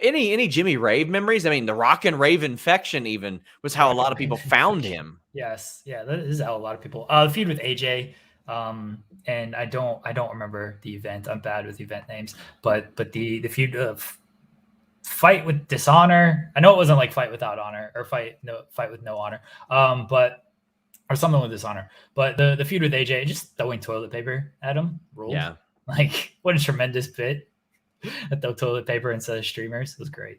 Speaker 1: Any Jimmy Rave memories? I mean, the Rock and Rave infection even was how a lot of people found him.
Speaker 2: Yes, yeah, that is how a lot of people. The feud with AJ, and I don't remember the event. I'm bad with event names, but the feud of Fight with Dishonor. I know it wasn't like Fight Without Honor or Fight with No Honor, but or something with Dishonor. But the feud with AJ, just throwing toilet paper at him, ruled.
Speaker 1: Yeah,
Speaker 2: like what a tremendous bit. Throw toilet paper instead of streamers. It was great.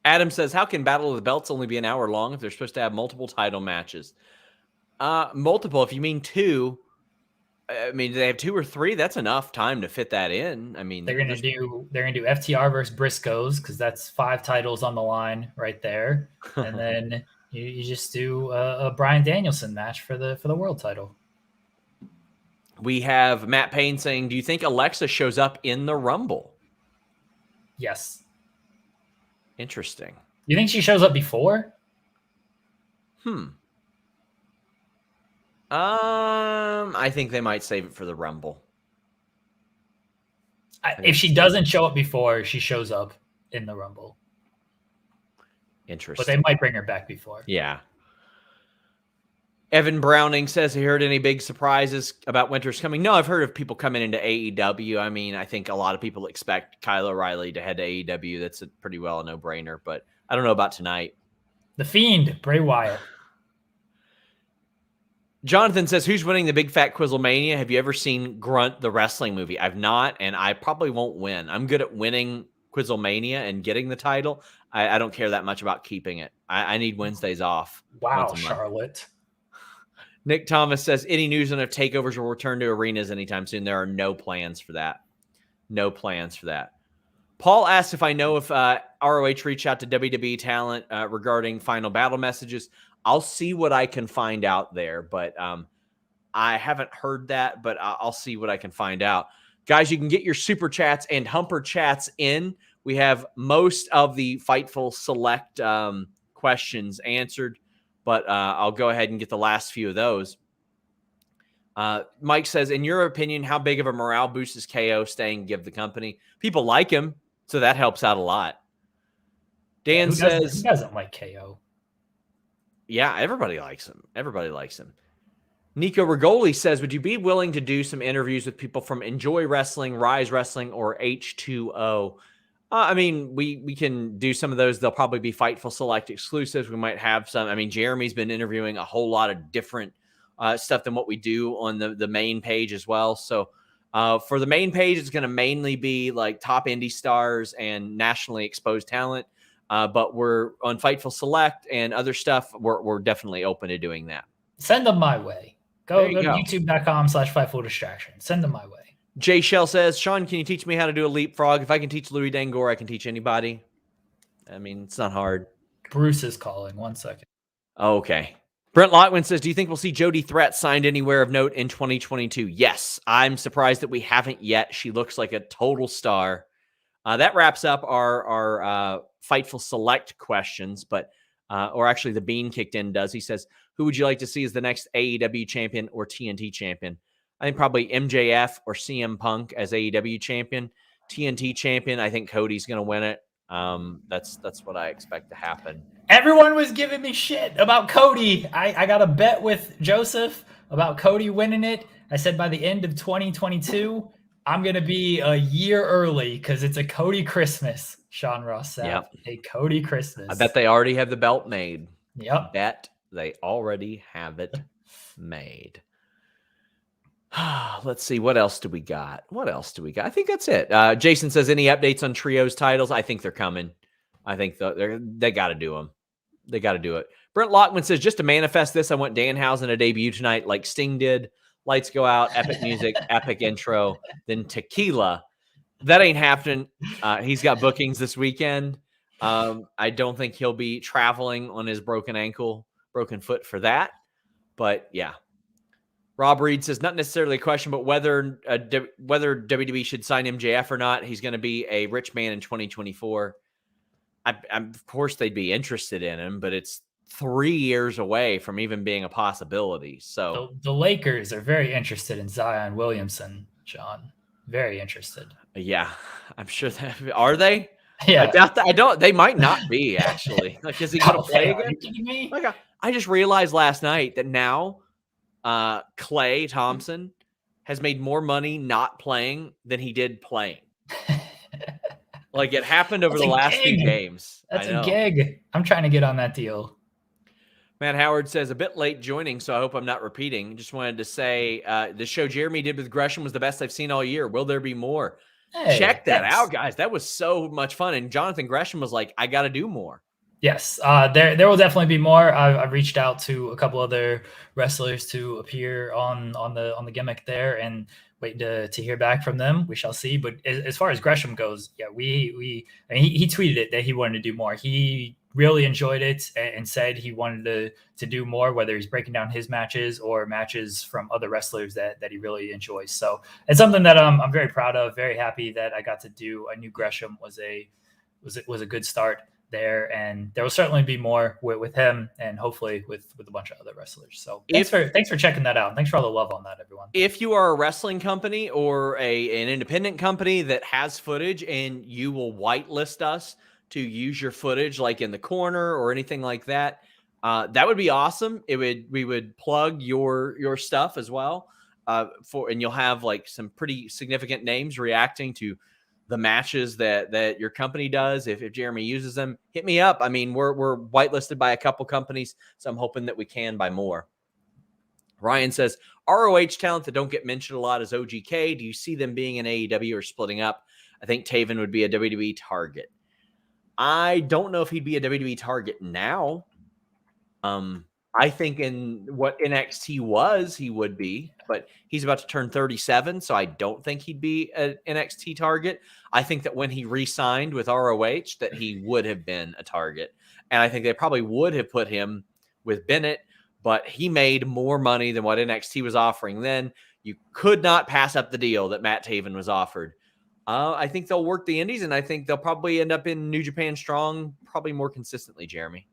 Speaker 1: Adam says, how can Battle of the Belts only be an hour long if they're supposed to have multiple title matches? Multiple, if you mean two. I mean, do they have 2 or 3? That's enough time to fit that in. I mean,
Speaker 2: they're gonna do FTR versus Briscoes because that's 5 titles on the line right there, and then you just do a Bryan Danielson match for the world title.
Speaker 1: We have Matt Payne saying, do you think Alexa shows up in the Rumble?
Speaker 2: Yes.
Speaker 1: Interesting.
Speaker 2: You think she shows up before?
Speaker 1: I think they might save it for the Rumble.
Speaker 2: If she doesn't show up before, she shows up in the Rumble.
Speaker 1: Interesting.
Speaker 2: But they might bring her back before.
Speaker 1: Yeah. Evan Browning says, he heard any big surprises about Winter's coming? No, I've heard of people coming into AEW. I mean, I think a lot of people expect Kyle O'Reilly to head to AEW. That's pretty well a no-brainer, but I don't know about tonight.
Speaker 2: The Fiend, Bray Wyatt.
Speaker 1: Jonathan says, who's winning the Big Fat Quizzlemania? Have you ever seen Grunt, the wrestling movie? I've not, and I probably won't win. I'm good at winning Quizzlemania and getting the title. I don't care that much about keeping it. I need Wednesdays off.
Speaker 2: Wow, Charlotte.
Speaker 1: Nick Thomas says, any news on if takeovers will return to arenas anytime soon? There are no plans for that. No plans for that. Paul asked if I know if ROH reached out to WWE talent regarding Final Battle messages. I'll see what I can find out there, but I haven't heard that, but I'll see what I can find out. Guys, you can get your super chats and humper chats in. We have most of the Fightful Select questions answered, but I'll go ahead and get the last few of those. Mike says, in your opinion, how big of a morale boost is KO staying give the company? People like him, so that helps out a lot. Dan says,
Speaker 2: who doesn't like KO?
Speaker 1: Yeah, everybody likes him. Everybody likes him. Nico Rigoli says, would you be willing to do some interviews with people from Enjoy Wrestling, Rise Wrestling, or H2O? I mean, we can do some of those. They'll probably be Fightful Select exclusives. We might have some. I mean, Jeremy's been interviewing a whole lot of different stuff than what we do on the main page as well. So for the main page, it's going to mainly be like top indie stars and nationally exposed talent. But we're on Fightful Select and other stuff. We're definitely open to doing that.
Speaker 2: Send them my way. Go to youtube.com/Fightful Distraction. Send them my way.
Speaker 1: Jay Shell says, Sean, can you teach me how to do a leapfrog? If I can teach Louis Dangor, I can teach anybody. I mean, it's not hard.
Speaker 2: Bruce is calling. 1 second.
Speaker 1: Okay. Brent Lotwin says, do you think we'll see Jody Threat signed anywhere of note in 2022? Yes. I'm surprised that we haven't yet. She looks like a total star. That wraps up our Fightful Select questions, but or actually the Bean kicked in does. He says, who would you like to see as the next AEW champion or TNT champion? I think probably MJF or CM Punk as AEW champion. TNT champion, I think Cody's going to win it. That's what I expect to happen.
Speaker 2: Everyone was giving me shit about Cody. I got a bet with Joseph about Cody winning it. I said by the end of 2022, I'm going to be a year early because it's a Cody Christmas, Sean Ross said.
Speaker 1: Yep.
Speaker 2: A Cody Christmas.
Speaker 1: I bet they already have the belt made.
Speaker 2: Yep.
Speaker 1: Bet they already have it made. Let's see. What else do we got? I think that's it. Jason says, any updates on trios titles? I think they're coming. I think they got to do them. They got to do it. Brent Lockman says, just to manifest this, I want Danhausen to debut tonight like Sting did. Lights go out, epic music, epic intro, then tequila. That ain't happening. He's got bookings this weekend. I don't think he'll be traveling on his broken foot for that. But yeah. Rob Reed says, not necessarily a question, but whether WWE should sign MJF or not. He's going to be a rich man in 2024. Of course, they'd be interested in him, but it's 3 years away from even being a possibility. So
Speaker 2: the Lakers are very interested in Zion Williamson, John. Very interested.
Speaker 1: Yeah, I'm sure are they?
Speaker 2: Yeah,
Speaker 1: I doubt that. I don't. They might not be actually. Like, is he going to play again?
Speaker 2: Are you kidding me?
Speaker 1: Like, I just realized last night that now Klay Thompson has made more money not playing than he did playing. Like, it happened over the last few games.
Speaker 2: That's a gig. I'm trying to get on that deal.
Speaker 1: Matt Howard says, a bit late joining, so I hope I'm not repeating. Just wanted to say the show Jeremy did with Gresham was the best I've seen all year. Will there be more? Hey, check that out, guys. That was so much fun. And Jonathan Gresham was like, I got to do more.
Speaker 2: Yes, there will definitely be more. I've reached out to a couple other wrestlers to appear on the gimmick there, and waiting to hear back from them. We shall see. But as far as Gresham goes, yeah, he tweeted it that he wanted to do more. He really enjoyed it and said he wanted to do more, whether he's breaking down his matches or matches from other wrestlers that he really enjoys. So it's something that I'm very proud of. Very happy that I got to do. I knew Gresham was a good start there, and there will certainly be more with him, and hopefully with a bunch of other wrestlers. So thanks for checking that out. Thanks for all the love on that, everyone.
Speaker 1: If you are a wrestling company or an independent company that has footage and you will whitelist us to use your footage, like in the corner or anything like that, that would be awesome. We would plug your stuff as well, and you'll have like some pretty significant names reacting to the matches that your company does. If Jeremy uses them, hit me up. I mean, we're whitelisted by a couple companies, so I'm hoping that we can by more. Ryan says, ROH talent that don't get mentioned a lot is OGK. Do you see them being in AEW or splitting up? I think Taven would be a WWE target. I don't know if he'd be a WWE target now. I think in what NXT was, he would be, but he's about to turn 37, so I don't think he'd be an NXT target. I think that when he re-signed with ROH, that he would have been a target. And I think they probably would have put him with Bennett, but he made more money than what NXT was offering then. You could not pass up the deal that Matt Taven was offered. I think they'll work the indies, and I think they'll probably end up in New Japan Strong probably more consistently, Jeremy.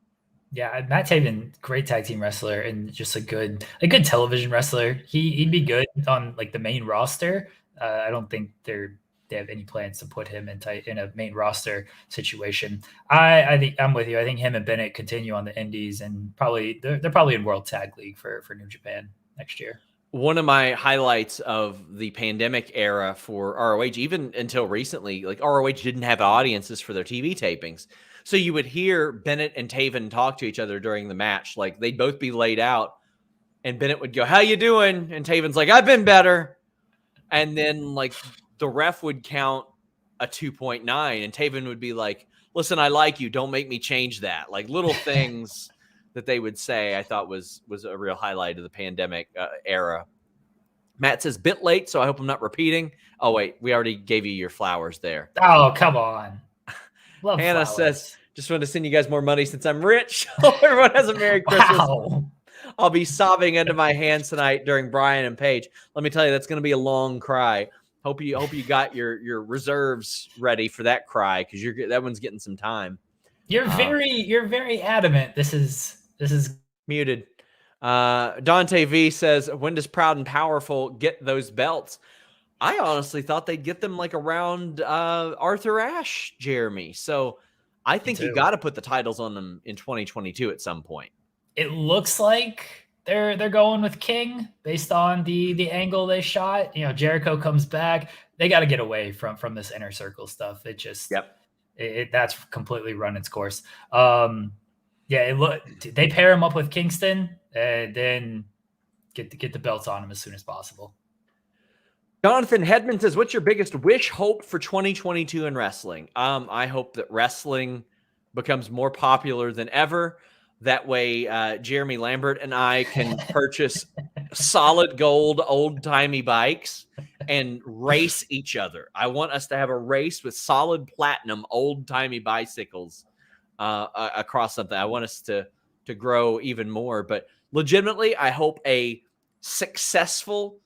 Speaker 2: Yeah, Matt Taven, great tag team wrestler and just a good television wrestler. He'd be good on like the main roster. I don't think they have any plans to put him in a main roster situation. I think I'm with you. I think him and Bennett continue on the indies, and they're probably in World Tag League for New Japan next year.
Speaker 1: One of my highlights of the pandemic era for ROH, even until recently, like ROH didn't have audiences for their TV tapings. So you would hear Bennett and Taven talk to each other during the match. Like they'd both be laid out and Bennett would go, "How you doing?" And Taven's like, "I've been better." And then like the ref would count a 2.9 and Taven would be like, "Listen, I like you. Don't make me change that." Like little things that they would say, I thought was a real highlight of the pandemic era. Matt says, bit late, so I hope I'm not repeating. Oh, wait, we already gave you your flowers there.
Speaker 2: Oh, come on.
Speaker 1: Love Hannah flowers. Says, just want to send you guys more money since I'm rich. Everyone has a Merry Christmas.
Speaker 2: Wow.
Speaker 1: I'll be sobbing into my hands tonight during Brian and Paige. Let me tell you, that's going to be a long cry. Hope you got your reserves ready for that cry, because that one's getting some time.
Speaker 2: You're very adamant. This is
Speaker 1: muted. Dante V says, when does Proud and Powerful get those belts? I honestly thought they'd get them like around Arthur Ashe, Jeremy. So I think you got to put the titles on them in 2022 at some point.
Speaker 2: It looks like they're going with King based on the angle they shot. You know, Jericho comes back. They got to get away from this inner circle stuff. It just that's completely run its course. They pair him up with Kingston and then get the belts on him as soon as possible.
Speaker 1: Jonathan Hedman says, what's your biggest wish, hope for 2022 in wrestling? I hope that wrestling becomes more popular than ever. That way, Jeremy Lambert and I can purchase solid gold, old-timey bikes and race each other. I want us to have a race with solid platinum, old-timey bicycles across something. I want us to grow even more. But legitimately, I hope a successful,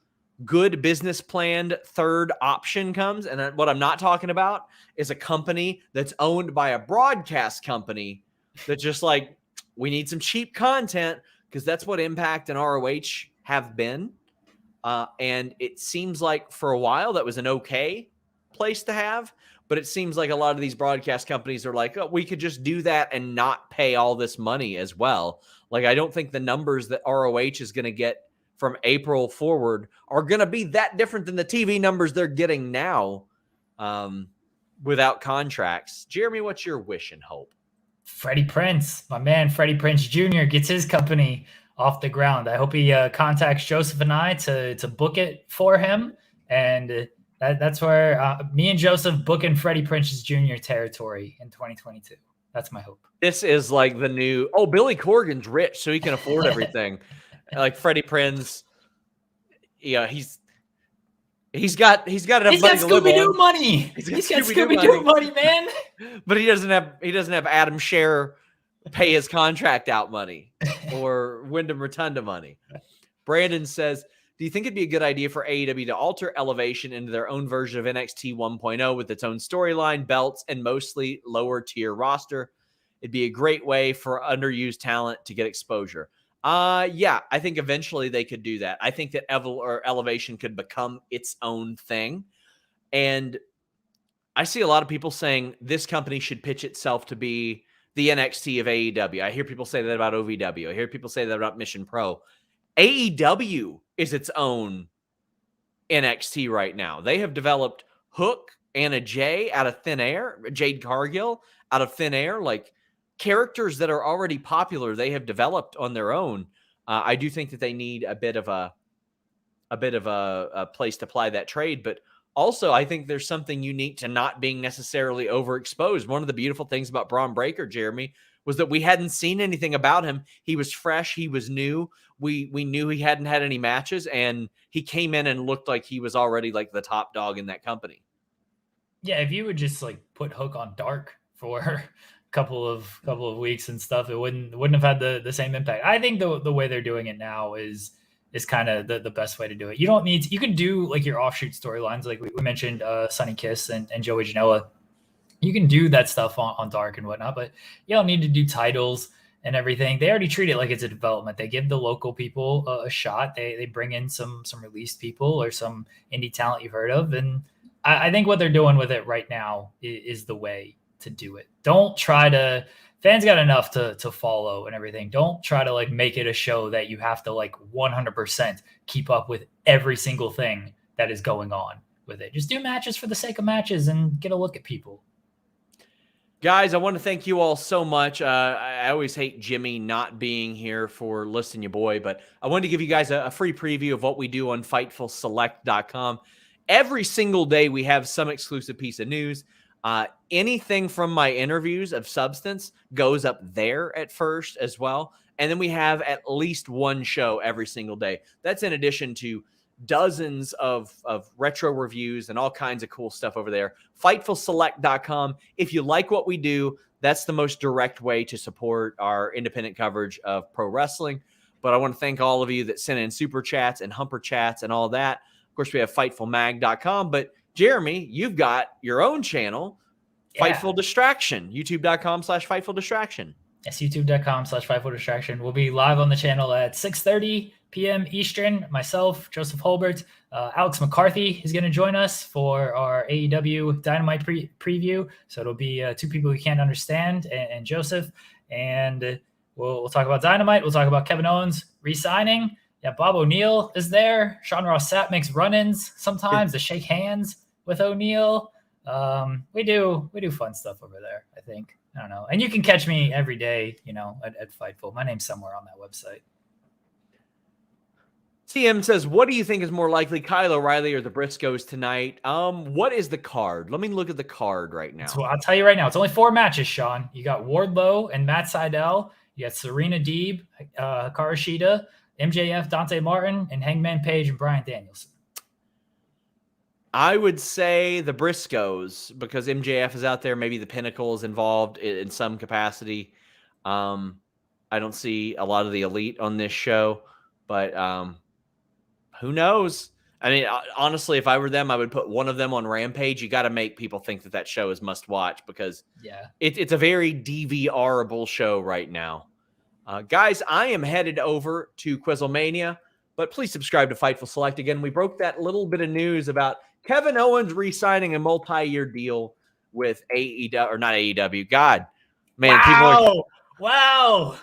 Speaker 1: good business planned third option comes. And what I'm not talking about is a company that's owned by a broadcast company that's just like, we need some cheap content, because that's what Impact and ROH have been. And it seems like for a while that was an okay place to have, but it seems like a lot of these broadcast companies are like, oh, we could just do that and not pay all this money as well. Like, I don't think the numbers that ROH is going to get from April forward are going to be that different than the TV numbers they're getting now without contracts. Jeremy, what's your wish and hope?
Speaker 2: Freddie Prinze, my man, Freddie Prinze Jr. gets his company off the ground. I hope he contacts Joseph and I to book it for him. And that's where me and Joseph booking Freddie Prinze Jr. territory in 2022. That's my hope.
Speaker 1: This is like the new, Billy Corgan's rich, so he can afford everything. Like Freddie Prinze, he's got enough money to live on.
Speaker 2: Scooby-Doo money. He's got Scooby-Doo money, man.
Speaker 1: But he doesn't have Adam Scher pay his contract out money or Wyndham Rotunda money. Brandon says, do you think it'd be a good idea for AEW to alter Elevation into their own version of NXT 1.0 with its own storyline, belts, and mostly lower tier roster? It'd be a great way for underused talent to get exposure. Yeah, I think eventually they could do that. I think that Elevation could become its own thing. And I see a lot of people saying this company should pitch itself to be the NXT of AEW. I hear people say that about OVW. I hear people say that about Mission Pro. AEW is its own NXT right now. They have developed Hook, Anna Jay out of thin air, Jade Cargill out of thin air, like characters that are already popular. They have developed on their own. I do think that they need a bit of a place to apply that trade, but also I think there's something unique to not being necessarily overexposed. One of the beautiful things about Braun Breaker, Jeremy, was that we hadn't seen anything about him. He was fresh. He was new. We knew he hadn't had any matches, and he came in and looked like he was already like the top dog in that company.
Speaker 2: Yeah, if you would just like put Hook on Dark for a couple of weeks and stuff, it wouldn't have had the same impact. I think the way they're doing it now is kind of the best way to do it. You don't need you can do like your offshoot storylines, like we mentioned Sonny Kiss and Joey Janela. You can do that stuff on Dark and whatnot, but you don't need to do titles and everything. They already treat it like it's a development. They give the local people a shot. They bring in some released people or some indie talent you've heard of. And I think what they're doing with it right now is the way to do it. Don't try to, fans got enough to follow and everything. Don't try to like make it a show that you have to like 100% keep up with every single thing that is going on with it. Just do matches for the sake of matches and get a look at people.
Speaker 1: Guys, I want to thank you all so much. I always hate Jimmy not being here for Listen Your Boy, but I wanted to give you guys a free preview of what we do on FightfulSelect.com. Every single day, we have some exclusive piece of news. Anything from my interviews of substance goes up there at first as well. And then we have at least one show every single day. That's in addition to dozens of retro reviews and all kinds of cool stuff over there. FightfulSelect.com. If you like what we do, that's the most direct way to support our independent coverage of pro wrestling. But I want to thank all of you that sent in super chats and humper chats and all that. Of course, we have FightfulMag.com. But Jeremy, you've got your own channel, Fightful Distraction, youtube.com/FightfulDistraction.
Speaker 2: Yes, youtube.com/FightfulDistraction. We'll be live on the channel at 6:30 p.m. Eastern. Myself, Joseph Holbert, Alex McCarthy is going to join us for our AEW Dynamite preview. So it'll be two people we can't understand and Joseph. And we'll talk about Dynamite. We'll talk about Kevin Owens re-signing. Yeah, Bob O'Neill is there. Sean Ross Sapp makes run-ins sometimes to shake hands with O'Neill. We do fun stuff over there, I think. I don't know. And you can catch me every day, at Fightful. My name's somewhere on that website.
Speaker 1: CM says, what do you think is more likely, Kyle O'Reilly or the Briscoes tonight? What is the card? Let me look at the card right now.
Speaker 2: So I'll tell you right now, it's only 4 matches, Sean. You got Wardlow and Matt Sydal. You got Serena Deeb, Hikaru Shida, MJF, Dante Martin, and Hangman Page and Bryan Danielson.
Speaker 1: I would say the Briscoes because MJF is out there. Maybe the Pinnacle is involved in some capacity. I don't see a lot of the Elite on this show, but who knows? I mean, honestly, if I were them, I would put one of them on Rampage. You got to make people think that show is must watch because it's a very DVR-able show right now. Guys, I am headed over to Wrestlemania, but please subscribe to Fightful Select. Again, we broke that little bit of news about Kevin Owens re-signing a multi-year deal with AEW, or not AEW. God, man,
Speaker 2: wow.
Speaker 1: People are...
Speaker 2: Wow.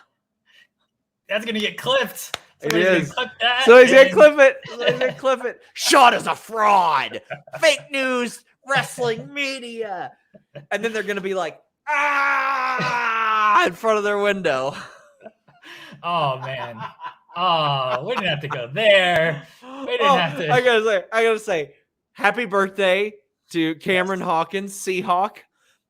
Speaker 2: That's going to get clipped.
Speaker 1: It is. So he's going to clip it. Sean is a fraud. Fake news. Wrestling media. And then they're going to be like, in front of their window.
Speaker 2: Oh, man. Oh, we didn't have to go there. We didn't have to.
Speaker 1: I gotta say, happy birthday to Cameron Hawkins, Seahawk,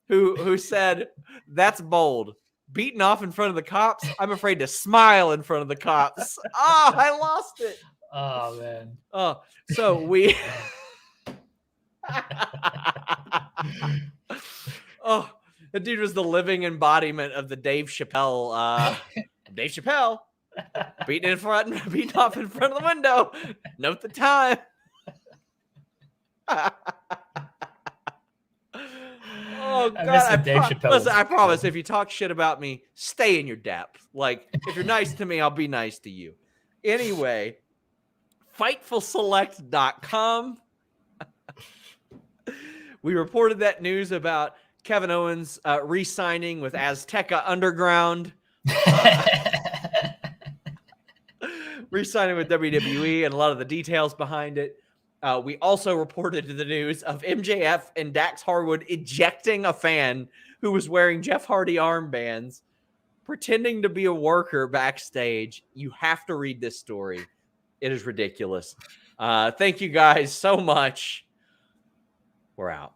Speaker 1: who said, that's bold. Beaten off in front of the cops. I'm afraid to smile in front of the cops. Oh, I lost it.
Speaker 2: Oh, man.
Speaker 1: Oh, so we. Oh, the dude was the living embodiment of the Dave Chappelle. Dave Chappelle beaten off in front of the window. Note the time. Oh God! Listen, I promise. If you talk shit about me, stay in your depth. Like, if you're nice to me, I'll be nice to you. Anyway, FightfulSelect.com. We reported that news about Kevin Owens re-signing with Azteca Underground, re-signing with WWE, and a lot of the details behind it. We also reported the news of MJF and Dax Harwood ejecting a fan who was wearing Jeff Hardy armbands, pretending to be a worker backstage. You have to read this story. It is ridiculous. Thank you guys so much. We're out.